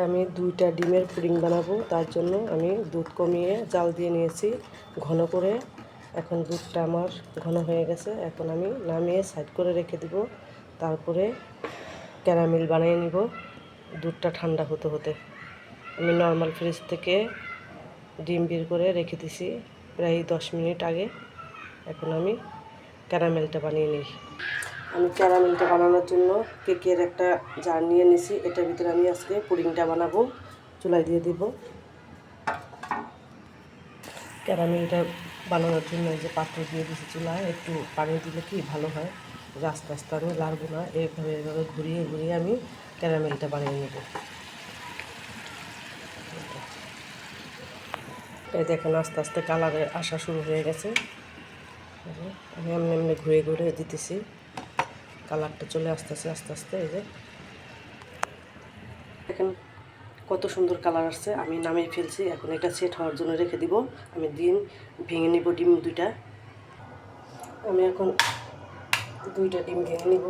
আমি 2টা ডিমের পুডিং বানাবো, তার জন্য আমি দুধ কমিয়ে জাল দিয়ে নিয়েছি ঘন করে। এখন দুধটা আমার ঘন হয়ে গেছে, এখন আমি নামিয়ে সাইড করে রেখে দিব। তারপরে ক্যারামেল বানিয়ে নিব দুধটা ঠান্ডা হতে হতে। আমি নর্মাল ফ্রিজ থেকে ডিম বের করে রেখে দিছি প্রায় 10 মিনিট আগে। এখন আমি ক্যারামেলটা বানিয়ে নিই। আমি ক্যারামেলটা বানানোর জন্য কেকের একটা জার নিয়ে নিছি। এটার ভিতরে আমি আজকে পুডিংটা বানাবো। চুলায় দিয়ে দিব। ক্যারামেলটা বানানোর জন্য এই যে পাত্র দিয়ে দিয়েছি চুলায়। একটু পানি দিলে কি ভালো হয়, আস্তে আস্তে আমি লাড়বো না, এইভাবে ঘুরিয়ে ঘুরিয়ে আমি ক্যারামেলটা বানিয়ে নেব। এই দেখেন আস্তে আস্তে কালারে আসা শুরু হয়ে গেছে। আমি এমনি এমনি ঘুরে ঘুরে দিতেছি, কালারটা চলে আসতেছে আস্তে আস্তে। এই যে দেখেন কত সুন্দর কালার আসছে। আমি নামিয়ে ফেলছি, এখন এটা সেট হওয়ার জন্য রেখে দিব। আমি ডিম ভেঙে নিব, ডিম 2টা। আমি এখন 2টা ডিম ভেঙে নিব।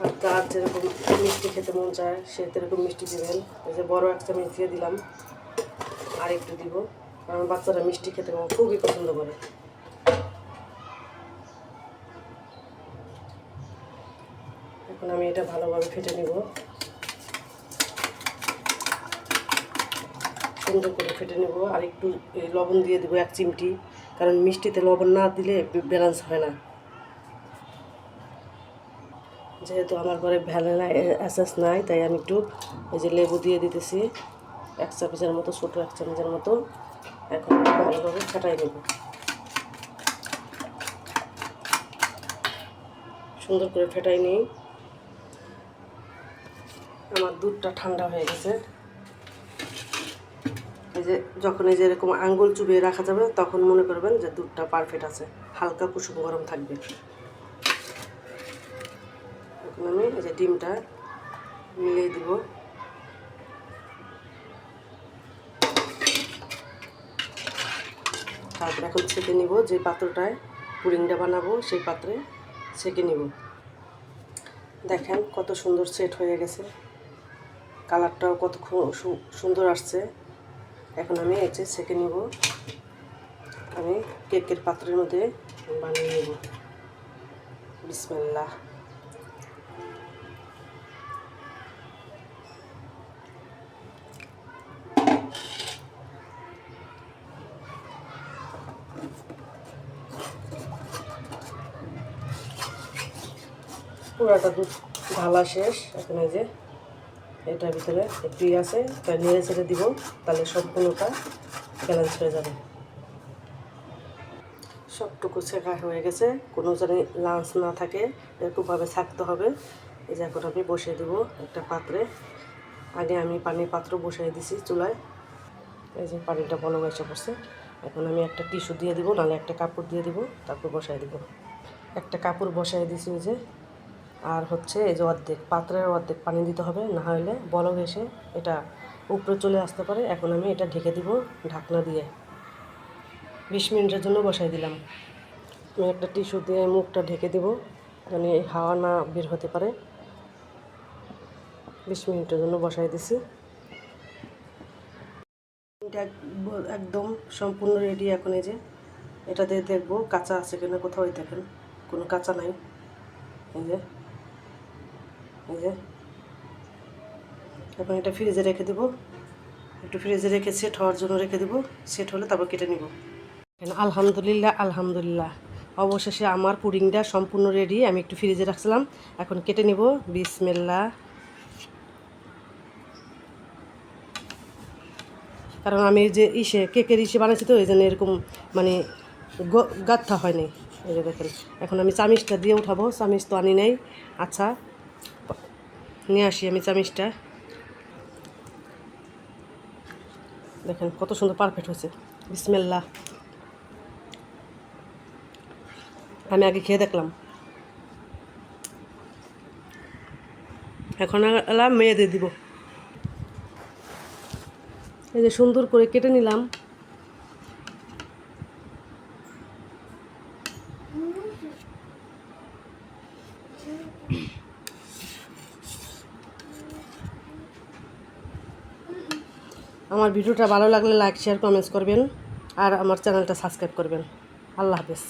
আর যার যেরকম মিষ্টি খেতে মন চায় সে সেরকম মিষ্টি দেবেন। এই যে বড় 1 চামচ দিয়ে দিলাম, আর একটু দিব, কারণ বাচ্চারা মিষ্টি খেতে খুবই পছন্দ করে। এখন আমি এটা ভালোভাবে ফেটে নিব, সুন্দর করে ফেটে নেব। আর একটু লবণ দিয়ে দেবো 1 চিমটি, কারণ মিষ্টিতে লবণ না দিলে ব্যালেন্স হয় না। যেহেতু আমার ঘরে ভ্যানিলা এসেন্স নাই, তাই আমি একটু এই যে লেবু দিয়ে দিতেছি 1 চামচের মতো, ছোটো 1 চামচের মতো। এখন ভালোভাবে ফেটাই নেব। সুন্দর করে ফেটাই নিই। আমার দুধটা ঠান্ডা হয়ে গেছে। এই যে যখন এই যে এরকম আঙ্গুল চুবিয়ে রাখা যাবে, তখন মনে করবেন যে দুধটা পারফেক্ট আছে, হালকা কুসুম গরম থাকবে। এখন আমি এই যে ডিমটা মিলিয়ে দিব। তারপর এখন ছেঁকে নিব, যে পাত্রটায় পুডিংটা বানাবো সেই পাত্রে ছেঁকে নিব। দেখেন কত সুন্দর সেট হয়ে গেছে, কালারটাও কত সুন্দর আসছে। এখন আমি এই যে ছেঁকে নিব, আমি কেকের পাত্রের মধ্যে বানিয়ে নেব। বিসমিল্লাহ। পুরাটা দুধ ঢালা শেষ। এখন এই যে এটার ভিতরে একটু আছে, তাই নেড়ে ছেড়ে দিব, তাহলে সম্পূর্ণটা ব্যালেন্স হয়ে যাবে। সবটুকু শেখা হয়ে গেছে, কোনো জানি লাঞ্চ না থাকে, এরকমভাবে থাকতে হবে। এই যে এখন আমি বসিয়ে দেবো একটা পাত্রে। আগে আমি পানির পাত্র বসিয়ে দিছি চুলায়। এই যে পানিটা বলক এসে পড়ছে। এখন আমি একটা টিস্যু দিয়ে দিব, নাহলে একটা কাপড় দিয়ে দিব, তারপর বসাই দিব। একটা কাপড় বসাই দিছি ওই যে। আর হচ্ছে এই যে পাত্রের অর্ধেক পানি দিতে হবে, না হলে বলক এসে এটা উপরে চলে আসতে পারে। এখন আমি এটা ঢেকে দিব ঢাকনা দিয়ে। 20 মিনিটের জন্য বসাই দিলাম। আমি একটা টিস্যু দিয়ে মুখটা ঢেকে দেব, যেন হাওয়া না বের হতে পারে। 20 মিনিটের জন্য বসাই দিছি। এটা একদম সম্পূর্ণ রেডি। এখন এই যে এটা দিয়ে দেখবো কাঁচা আছে কিনা, কোথাও দেখেন কোনো কাঁচা নাই। এই যে এখন এটা ফ্রিজে রেখে দেবো, একটু ফ্রিজে রেখে সেট হওয়ার জন্য রেখে দেবো। সেট হলে তারপর কেটে নিব। আলহামদুলিল্লাহ আলহামদুলিল্লাহ, অবশেষে আমার পুডিংটা সম্পূর্ণ রেডি। আমি একটু ফ্রিজে রাখছিলাম, এখন কেটে নিব। বিসমিল্লাহ। কারণ আমি যে কেকের বানাচ্ছি তো, এই জন্য এরকম মানে গাঁথা হয়নি। এই যে দেখেন, এখন আমি চামিচটা দিয়ে উঠাবো। চামিচ তো আনি নাই। আচ্ছা, নিয়ে আসি আমি চামিচটা। দেখেন কত সুন্দর পারফেক্ট হয়েছে। বিসমিল্লাহ। আমি আগে খেয়ে দেখলাম, এখন মেয়েদের দিব। এই যে সুন্দর করে কেটে নিলাম। আমার ভিডিওটা ভালো লাগলে লাইক শেয়ার কমেন্টস করবেন আর আমার চ্যানেলটা সাবস্ক্রাইব করবেন। আল্লাহ হাফেজ।